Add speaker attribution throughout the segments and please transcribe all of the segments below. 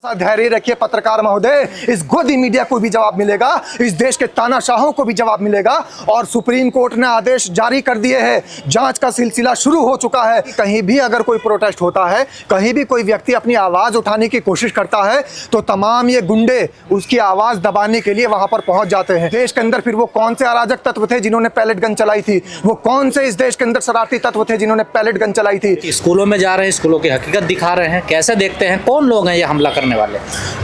Speaker 1: धैर्य रखिए पत्रकार महोदय, इस गोदी मीडिया को भी जवाब मिलेगा, इस देश के तानाशाहों को भी जवाब मिलेगा। और सुप्रीम कोर्ट ने आदेश जारी कर दिए हैं, जांच का सिलसिला शुरू हो चुका है। कहीं भी अगर कोई प्रोटेस्ट होता है, कहीं भी कोई व्यक्ति अपनी आवाज उठाने की कोशिश करता है, तो तमाम ये गुंडे उसकी आवाज दबाने के लिए वहां पर पहुंच जाते हैं। देश के अंदर फिर वो कौन से अराजक तत्व थे जिन्होंने पैलेट गन चलाई थी, वो कौन से इस देश के अंदर शरारती तत्व थे जिन्होंने पैलेट गन चलाई थी।
Speaker 2: स्कूलों में जा रहे हैं, स्कूलों की हकीकत दिखा रहे हैं, कैसे देखते हैं, कौन लोग हैं ये हमला करने वाले?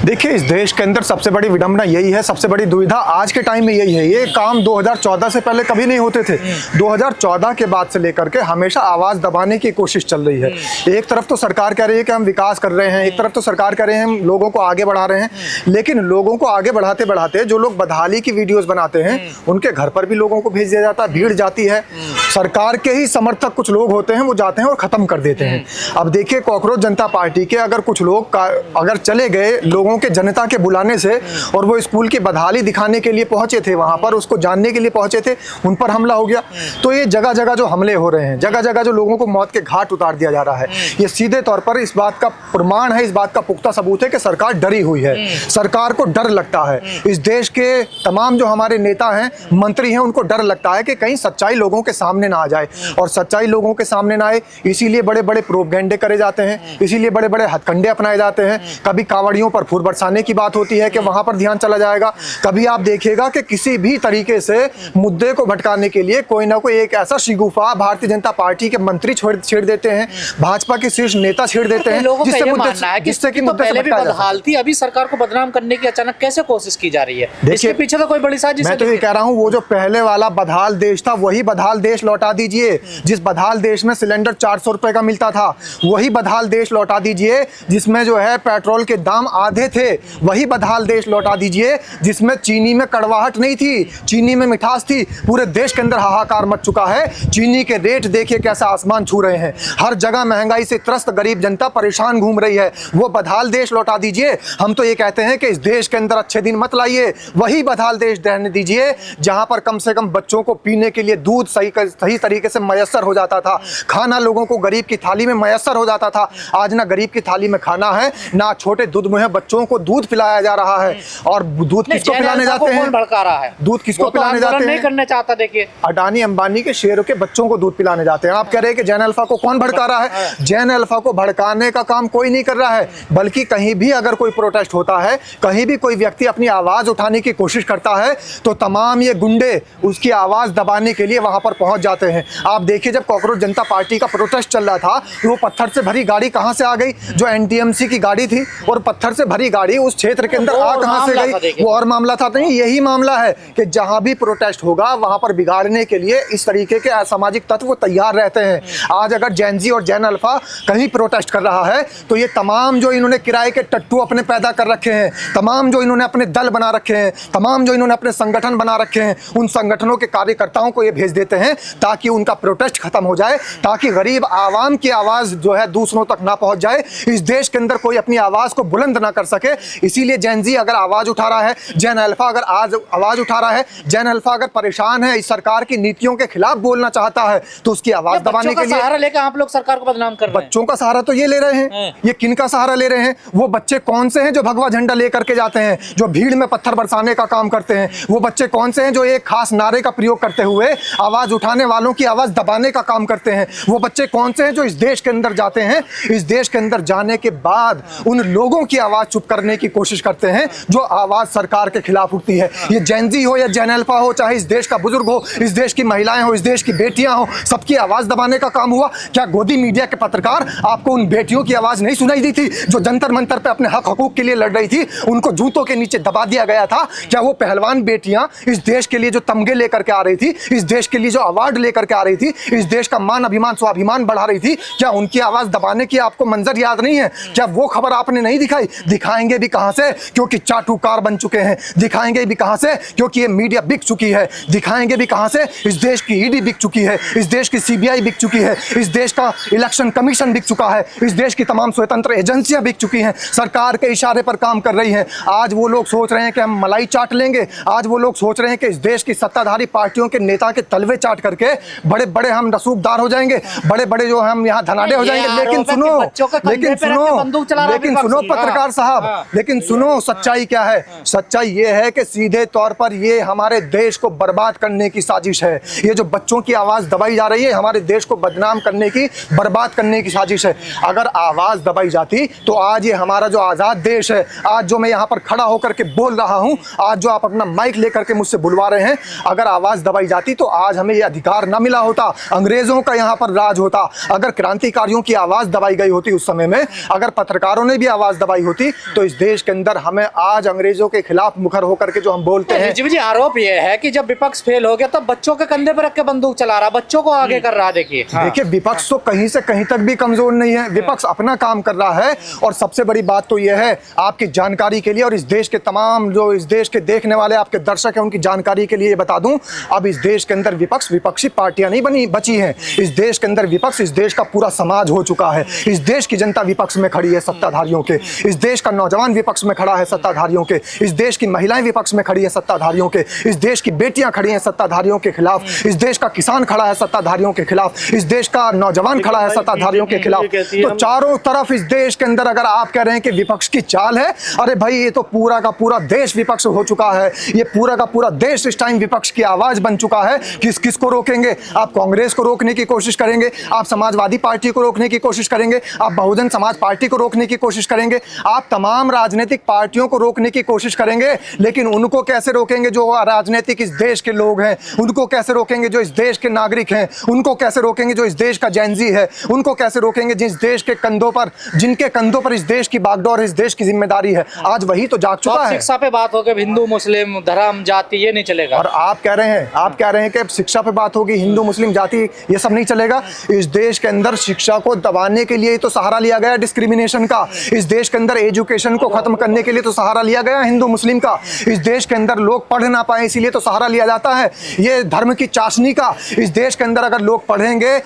Speaker 1: देखिए, इस देश के अंदर सबसे बड़ी विडंबना यही है, सबसे बड़ी दुविधा आज के टाइम में यही है। ये काम 2014 से पहले कभी नहीं होते थे। 2014 के बाद से लेकर के हमेशा आवाज दबाने की कोशिश चल रही है। एक तरफ तो सरकार कह रही है कि हम विकास कर रहे हैं, एक तरफ तो सरकार कह रहे हैं हम लोगों को आगे बढ़ा रहे हैं, लेकिन लोगों को आगे बढ़ाते बढ़ाते जो लोग बदहाली की वीडियोस बनाते हैं उनके घर पर भी लोगों को भेज दिया जाता है, भीड़ जाती है। सरकार के ही समर्थक कुछ लोग होते हैं, वो जाते हैं और खत्म कर देते हैं। अब देखिए, कॉकरोच जनता पार्टी के अगर कुछ लोग अगर चले गए लोगों के जनता के बुलाने से और वो स्कूल की बदहाली दिखाने के लिए पहुंचे थे, वहां पर उसको जानने के लिए पहुंचे थे, उन पर हमला हो गया। तो ये जगह जगह जो हमले हो रहे हैं, जगह जगह जो लोगों को मौत के घाट उतार दिया जा रहा है, ये सीधे तौर पर इस बात का प्रमाण है, इस बात का पुख्ता सबूत है कि सरकार डरी हुई है। सरकार को डर लगता है, इस देश के तमाम जो हमारे नेता हैं, मंत्री हैं, उनको डर लगता है कि कहीं सच्चाई लोगों के सामने ना आ जाए। और सच्चाई लोगों के सामने ना आए, इसीलिए बड़े बड़े प्रोपगेंडे करे जाते हैं, इसीलिए बड़े बड़े हथकंडे अपनाए जाते हैं। कभी कांवड़ियों पर फूल बरसाने की बात होती है कि वहां पर ध्यान चला जाएगा, कभी आप देखिएगा कि किसी भी तरीके से मुद्दे को भटकाने के लिए कोई ना कोई एक ऐसा शिगुफा भारतीय जनता पार्टी के मंत्री छेड़ देते हैं, भाजपा के शीर्ष नेता छेड़ देते हैं, जिससे कि मुद्दे से
Speaker 2: बदहाल थी, अभी सरकार को बदनाम करने की अचानक कैसे कोशिश की जा रही है? इसके पीछे तो कोई बड़ी साजिश है।
Speaker 1: मैं तो ये कह रहा हूँ, वो जो पहले वाला बदहाल देश था, वही बदहाल देश लौटा दीजिए। जिस बदहाल देश में सिलेंडर 400 रुपए का मिलता था, वही बदहाल देश लौटा दीजिए। जिसमें जो है पेट्रोल के दाम आधे थे, वही बदहाल देश लौटा दीजिए। जिसमें चीनी में कड़वाहट नहीं थी, चीनी में मिठास थी। पूरे देश के अंदर हाहाकार मच चुका है। चीनी के रेट देखिए कैसा आसमान छू रहे हैं, हर जगह महंगाई से त्रस्त गरीब जनता परेशान घूम रही है। वो बदहाल देश लौटा दीजिए। हम तो ये कहते हैं कि इस देश के अंदर अच्छे दिन मत लाइए, वही बदहाल देश रहने दीजिए जहां पर कम से कम बच्चों को पीने के लिए दूध सही तरीके से मयसर हो जाता था, खाना लोगों को गरीब की थाली में मयसर हो जाता था। आज ना गरीब की थाली में खाना है, ना छोटे दूध मुहे बच्चों को दूध पिलाया जा रहा है। और दूध किसको पिलाने जाते हैं?
Speaker 2: भड़का रहा है,
Speaker 1: दूध किसको पिलाने जाते हैं?
Speaker 2: नहीं करना चाहता। देखिए,
Speaker 1: अडानी अंबानी के शेयरों के बच्चों को दूध पिलाने जाते हैं। आप कह रहे हैं कि जैन अल्फा को कौन भड़का रहा है? जैन अल्फा को भड़काने का काम कोई नहीं कर रहा है, बल्कि कहीं भी अगर कोई प्रोटेस्ट होता है, कहीं भी कोई व्यक्ति अपनी आवाज उठाने की कोशिश करता है, तो तमाम ये गुंडे उसकी आवाज दबाने के लिए वहां पर पहुंच जाते हैं। आप देखिए, जब कॉकरोच जनता पार्टी का प्रोटेस्ट चल रहा था, वो पत्थर से भरी गाड़ी कहां से आ गई? जो एनटीएमसी की गाड़ी थी, और पत्थर से भरी गाड़ी उस क्षेत्र के अंदर आ कहां से गई? वो और मामला था नहीं, यही मामला है कि जहां भी प्रोटेस्ट होगा वहां पर बिगाड़ने के लिए इस तरीके के असामाजिक तत्व तैयार रहते हैं। आज अगर जैनजी और जैन अल्फा कहीं प्रोटेस्ट कर रहा है, तो ये तमाम जो इन्होंने किराए के टट्टू अपने पैदा कर रखे हैं, तमाम जो इन्होंने अपने दल बना रखे हैं, तमाम जो इन्होंने अपने संगठन बना रखे हैं, उन संगठनों के कार्यकर्ताओं को ये भेज देते हैं ताकि उनका प्रोटेस्ट खत्म हो जाए, ताकि गरीब आवाम की आवाज जो है दूसरों तक ना पहुंच जाए, इस देश के अंदर कोई अपनी आवाज को बुलंद ना कर सके। इसीलिए जैनजी अगर आवाज उठा रहा है, जैन अल्फा अगर आज आवाज उठा रहा है, जैन अल्फा अगर परेशान है, इस सरकार की नीतियों के खिलाफ बोलना चाहता है, तो उसकी आवाज दबाने के लिए
Speaker 2: सहारा लेकर आप लोग सरकार को बदनाम कर रहे हैं।
Speaker 1: बच्चों का सहारा तो ये ले रहे हैं। ये किन का सहारा ले रहे हैं? वो बच्चे कौन से हैं जो भगवा झंडा लेकर के जाते हैं, जो भीड़ में पत्थर बरसाने का काम करते हैं? वो बच्चे कौन से हैं जो एक खास नारे का प्रयोग करते हुए आवाज उठाने वालों की आवाज दबाने का काम करते हैं? वो बच्चे कौन से हैं जो इस देश के अंदर जाते हैं, इस देश के अंदर जाने के बाद उन लोगों की आवाज चुप करने की कोशिश करते हैं जो आवाज सरकार के खिलाफ उठती है? ये जैनजी हो या जैन अल्फा हो, चाहे इस देश का बुजुर्ग हो, इस देश की महिलाएं हो, इस देश की बेटियां हो, सबकी आवाज दबाने का काम हुआ। क्या गोदी मीडिया के पत्रकार आपको उन बेटियों की आवाज नहीं सुनाई दी थी जो जंतर मंतर पे अपने हक हकूक के लिए लड़ रही थी? उनको जूतों के नीचे दबा दिया गया था। क्या वो पहलवान बेटियां इस देश के लिए जो तमगे लेकर के आ रही थी, इस देश के लिए जो अवार्ड लेकर के आ रही थी, इस देश का मान अभिमान स्वाभिमान बढ़ा रही थी, क्या उनकी आवाज दबाने की आपको मंजर याद नहीं है? क्या वो खबर आपने नहीं दिखाई? दिखाएंगे भी कहां से, क्योंकि चाटुकार बन चुके हैं। दिखाएंगे भी कहां से, क्योंकि ये मीडिया बिक चुकी है। दिखाएंगे भी कहां से, इस देश की ईडी बिक चुकी है, इस देश की सीबीआई बिक चुकी है, इस देश का इलेक्शन कमीशन बिक चुका है, इस देश की तमाम स्वतंत्र एजेंसियां बिक चुकी हैं, सरकार के इशारे पर काम कर रही हैं। आज वो लोग सोच रहे हैं कि हम मलाई चाट लेंगे, आज वो लोग सोच रहे हैं कि इस देश की सत्ताधारी पार्टियों के नेता के तलवे चाट करके बड़े बड़े हम रसूखदार हो जाएंगे, बड़े बड़े जो हम यहाँ धनाडे हो जाएंगे। लेकिन सुनो पत्रकार साहब, लेकिन सुनो सच्चाई क्या है। सच्चाई ये है कि सीधे तौर पर ये हमारे देश को बर्बाद करने की साजिश है। ये जो बच्चों की आवाज दबाई जा रही है, हमारे देश को बदनाम करने की, बर्बाद करने की साजिश है। अगर आवाज दबाई जाती तो आज ये हमारा जो आजाद देश है, आज जो मैं यहाँ पर खड़ा होकर के बोल रहा हूँ, आज जो आप अपना माइक लेकर के मुझसे बुलवा रहे हैं, अगर आवाज दबाई जाती तो आज हमें ये अधिकार न मिला होता, अंग्रेजों का यहाँ पर राज होता। अगर क्रांतिकारियों की आवाज दबाई गई होती उस समय में, अगर पत्रकारों ने भी आवाज दबाई होती, तो इस देश के अंदर हमें आज अंग्रेजों के खिलाफ मुखर होकर के जो हम बोलते हैं।
Speaker 2: जी आरोप ये है कि जब विपक्ष फेल हो गया तो बच्चों के कंधे पर रख के बंदूक चला रहा, बच्चों को आगे कर रहा। देखिए
Speaker 1: देखिए, विपक्ष तो कहीं से कहीं तक भी कमजोर नहीं है, विपक्ष अपना काम कर रहा है। और सबसे बड़ी बात तो यह है, आपकी जानकारी के लिए और इस देश के तमाम जो इस देश के देखने वाले आपके दर्शक हैं, उनकी जानकारी के लिए बता दूं, अब इस देश के अंदर विपक्ष विपक्षी पार्टियां नहीं बची हैं। इस देश के अंदर विपक्ष, इस देश का पूरा समाज हो चुका है। इस देश की जनता विपक्ष में खड़ी है सत्ताधारियों के, इस देश का नौजवान विपक्ष में खड़ा है सत्ताधारियों के, इस देश की महिलाएं विपक्ष में खड़ी है सत्ताधारियों के, इस देश की बेटियां खड़ी हैं सत्ताधारियों के खिलाफ, इस देश का किसान खड़ा है सत्ताधारियों के खिलाफ, इस देश का नौजवान खड़ा है सत्ताधारियों के खिलाफ। तो चारों तरफ इस देश के अंदर अगर आप कह रहे हैं कि विपक्ष की चाल है, अरे भाई ये तो पूरा का पूरा देश विपक्ष हो चुका है। ये पूरा का पूरा देश इस टाइम विपक्ष की आवाज बन चुका है। किसको रोकेंगे? आप कांग्रेस को रोकने की कोशिश करेंगे, आप समाजवादी पार्टी को रोकने की कोशिश करेंगे, आप बहुजन समाज पार्टी को रोकने की कोशिश करेंगे, आप तमाम राजनीतिक पार्टियों को रोकने की कोशिश करेंगे, लेकिन उनको कैसे रोकेंगे जो राजनीतिक इस देश के लोग हैं? उनको कैसे रोकेंगे जो इस देश के नागरिक हैं? उनको कैसे रोकेंगे जो इस देश का जेनजी है? उनको कैसे रोकेंगे जिस देश के कंधों पर, जिनके कंधों पर इस देश की बागडोर, इस देश की जिम्मेदारी है? आज वही तो जाग चुका है।
Speaker 2: शिक्षा पे बात हो गई, हिंदू मुस्लिम धर्म जाति ये नहीं चलेगा।
Speaker 1: और आप कह रहे हैं कि शिक्षा पे बात होगी, हिंदू मुस्लिम जाति ये सब नहीं चलेगा। इस देश के अंदर शिक्षा को दबाने के लिए तो सहारा लिया गया डिस्क्रिमिनेशन का। इस देश के अंदर एजुकेशन को खत्म करने के लिए तो सहारा लिया गया हिंदू मुस्लिम का। इस देश के अंदर लोग पढ़ ना पाए इसीलिए तो सहारा लिया जाता है ये धर्म की चाशनी का। इस देश के अंदर अगर लोग पढ़ेंगे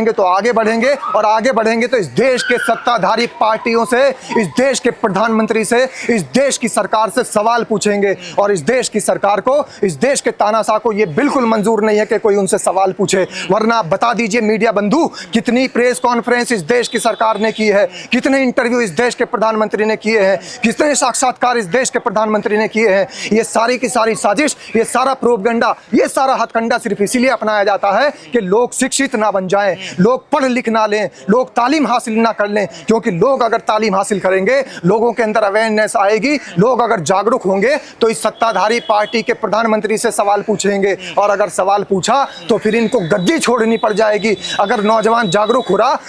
Speaker 1: तो आगे बढ़ेंगे, और आगे बढ़ेंगे तो इस देश के सत्ताधारी पार्टियों से, इस देश के प्रधानमंत्री से, इस देश की सरकार से सवाल पूछेंगे। और इस देश की सरकार को, इस देश के तानाशाह को ये बिल्कुल मंजूर नहीं है कि कोई उनसे सवाल पूछे। वरना आप बता दीजिए मीडिया बंधु, कितनी प्रेस कॉन्फ्रेंस इस देश की सरकार ने की है, कितने इंटरव्यू इस देश के प्रधानमंत्री ने किए हैं, कितने साक्षात्कार इस देश के प्रधानमंत्री ने किए हैं। ये सारी की सारी साजिश, ये सारा प्रोपगंडा, ये सारा हथकंडा सिर्फ इसीलिए अपनाया जाता है कि लोग शिक्षित ना बन जाएं, लोग पढ़ लिख ना लें, लोग तालीम हासिल ना कर लें। क्योंकि लोग अगर तालीम हासिल करेंगे, लोगों के अंदर अवेयरनेस आएगी, लोग अगर जागरूक होंगे तो इस सत्ताधारी पार्टी के प्रधानमंत्री से सवाल पूछेंगे। और अगर सवाल पूछा तो फिर इनको गद्दी छोड़नी पड़ जाएगी। अगर नौजवान जागरूक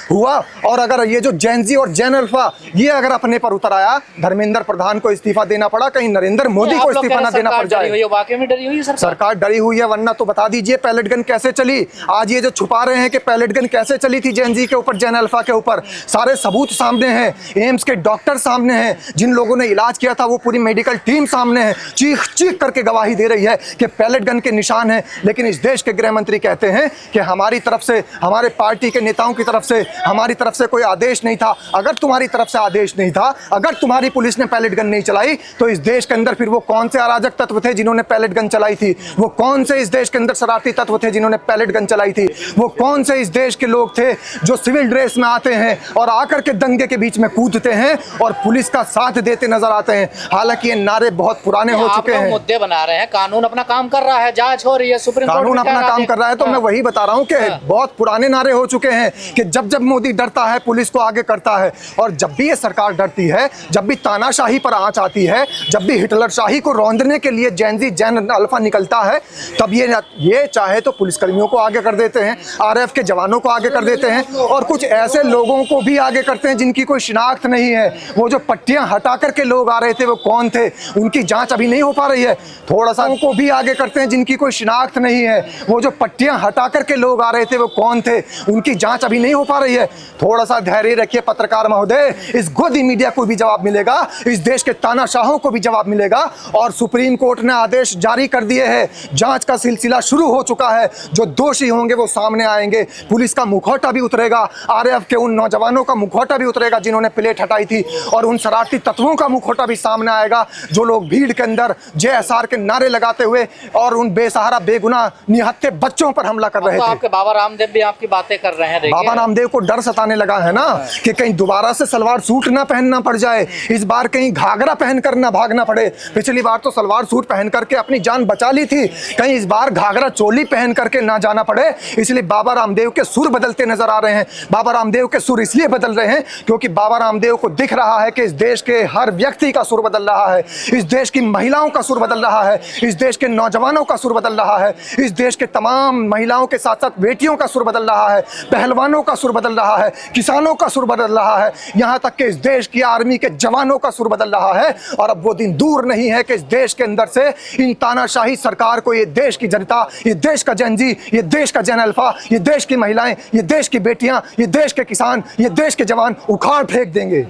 Speaker 1: हुआ और अगर ये जो जेनजी और जेन अल्फा ये अगर अपने पर उतर आया, धर्मेंद्र प्रधान को इस्तीफा देना पड़ा, कहीं नरेंद्र मोदी को इस्तीफा ना देना पड़ जाए।
Speaker 2: वाकई में डरी हुई है
Speaker 1: सरकार डरी हुई है, वरना तो बता दीजिए पैलेट गन कैसे चली। आज ये जो छुपा रहे हैं कि पैलेट गन कैसे चली थी जेनजी के ऊपर, जेन अल्फा के ऊपर, सारे सबूत सामने हैं। एम्स के डॉक्टर सामने हैं, जिन लोगों ने इलाज किया था वो पूरी मेडिकल टीम सामने है, चीख चीख करके गवाही दे रही है कि पैलेट गन के निशान है। लेकिन इस देश के गृह मंत्री कहते हैं कि हमारी तरफ से, हमारे पार्टी के नेताओं की तरफ से, हमारी तरफ से कोई आदेश नहीं था। अगर तुम्हारी तरफ से आदेश नहीं था, अगर तुम्हारी पुलिस ने पैलेट गन नहीं चलाई, तो इस देश के अंदर फिर वो कौन से अराजक तत्व थे जिन्होंने पैलेट गन चलाई थी? वो कौन से इस देश के अंदर शरारती तत्व थे जिन्होंने पैलेट गन चलाई थी? वो कौन से इस देश के लोग थे जो सिविल ड्रेस में आते हैं और आकर के दंगे के बीच में कूदते हैं और पुलिस का साथ देते नजर आते हैं? हालांकि ये नारे बहुत पुराने हो चुके हैं।
Speaker 2: मुद्दे बना रहे हैं, कानून अपना काम कर रहा है, जांच हो रही है, सुप्रीम कोर्ट
Speaker 1: कानून अपना काम कर रहा है। तो मैं वही बता रहा हूँ कि बहुत पुराने नारे हो चुके हैं कि जब जब मोदी डरता है पुलिस को आगे करता है, और जब भी ये सरकार डरती है, जब भी तानाशाही पर आंच आती है, जब भी हिटलर शाही को रौंदने के लिए जेनजी जेन अल्फा निकलता है, तब ये चाहे तो पुलिसकर्मियों को आगे कर देते हैं, आरएफ के जवानों को आगे कर देते हैं, और कुछ ऐसे लोगों को भी आगे करते हैं जिनकी कोई शिनाख्त नहीं है। वो जो पट्टियां हटा करके लोग आ रहे थे वो कौन थे, उनकी जांच अभी नहीं हो पा रही है। थोड़ा सा को भी आगे करते हैं जिनकी कोई शिनाख्त नहीं है। वो जो पट्टियां हटा करके लोग आ रहे थे वो कौन थे, उनकी जांच अभी नहीं हो पा रही है। थोड़ा सा धैर्य रखिए पत्रकार महोदय, इस गोदी मीडिया को भी जवाब मिलेगा, इस देश के तानाशाहों को भी जवाब मिलेगा। और सुप्रीम कोर्ट ने आदेश जारी कर दिए हैं, जांच का सिलसिला शुरू हो चुका है। जो दोषी होंगे वो सामने आएंगे, पुलिस का मुखौटा भी उतरेगा, आरएएफ के उन नौजवानों का मुखौटा भी उतरेगा जिन्होंने प्लेट हटाई थी, और उन शरारती तत्वों का मुखौटा भी सामने आएगा जो लोग भीड़ के अंदर जेएसआर के नारे लगाते हुए और उन बेसहारा बेगुनाह निहत्थे बच्चों पर हमला कर रहे थे।
Speaker 2: आपके बाबा रामदेव भी आपकी बातें कर रहे हैं।
Speaker 1: बाबा रामदेव को डर सताने लगा है ना कि कहीं दोबारा से सलवार सूट ना पहने पहनना पड़ जाए, इस बार कहीं घाघरा पहन कर ना भागना पड़े। पिछली बार तो सलवार सूट पहन करके अपनी जान बचा ली थी, कहीं इस बार घाघरा चोली पहन करके ना जाना पड़े। इसलिए बाबा रामदेव के सुर बदलते नजर आ रहे हैं। बाबा रामदेव के सुर इसलिए बदल रहे हैं क्योंकि बाबा रामदेव को दिख रहा है कि इस देश के हर व्यक्ति का सुर बदल रहा है, इस देश की महिलाओं का सुर बदल रहा है, इस देश के नौजवानों का सुर बदल रहा है, इस देश के तमाम महिलाओं के साथ साथ बेटियों का सुर बदल रहा है, पहलवानों का सुर बदल रहा है, किसानों का सुर बदल रहा है, यहाँ तक कि इस देश की आर्मी के जवानों का सुर बदल रहा है। और अब वो दिन दूर नहीं है कि इस देश के अंदर से इन तानाशाही सरकार को ये देश की जनता, ये देश का जन जी, ये देश का जन अल्फा, ये देश की महिलाएं, ये देश की बेटियां, ये देश के किसान, ये देश के जवान उखाड़ फेंक देंगे।